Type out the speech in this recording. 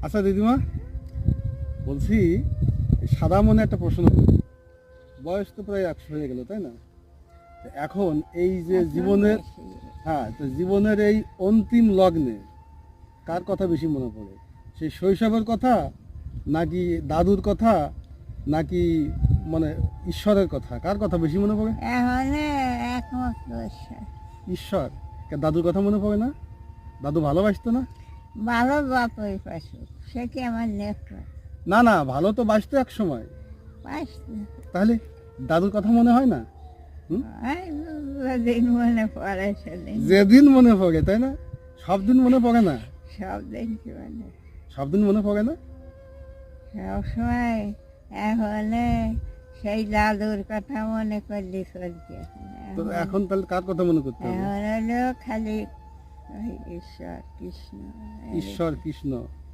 আচ্ছা দিদিমা, বলছি সাদা মনে একটা প্রশ্ন করি। বয়স তো প্রায় 100 হয়ে গেল, তাই না? তো এখন এই যে জীবনের, হ্যাঁ, তো জীবনের এই অন্তিম লগ্নে কার কথা বেশি মনে পড়ে? সেই শৈশবের কথা, নাকি দাদুর কথা, নাকি মানে ঈশ্বরের কথা? কার কথা বেশি মনে পড়ে? এখন একমাত্র ঈশ্বর। দাদুর কথা মনে পড়ে না? দাদু ভালোবাসতো না? ভালো বাপই পাশে, সে কি আমার নেকড়ে না না, ভালো তো বাসতো এক সময়। পাশ তাহলে দাদুর কথা মনে হয় না? দিন মনে পড়ে সেদিন, যেদিন মনে পড়ে, তাই না? সব দিন মনে পড়ে না? সব দিন কি মানে সব দিন মনে পড়ে না? সবসময় এখন সেই দাদুর কথা মনে করলে চলছে। তো এখন তাহলে কার কথা মনে করতে হবে? এখন হলো খালি ওই ঈশ্বর কৃষ্ণ ঈশ্বর কৃষ্ণ।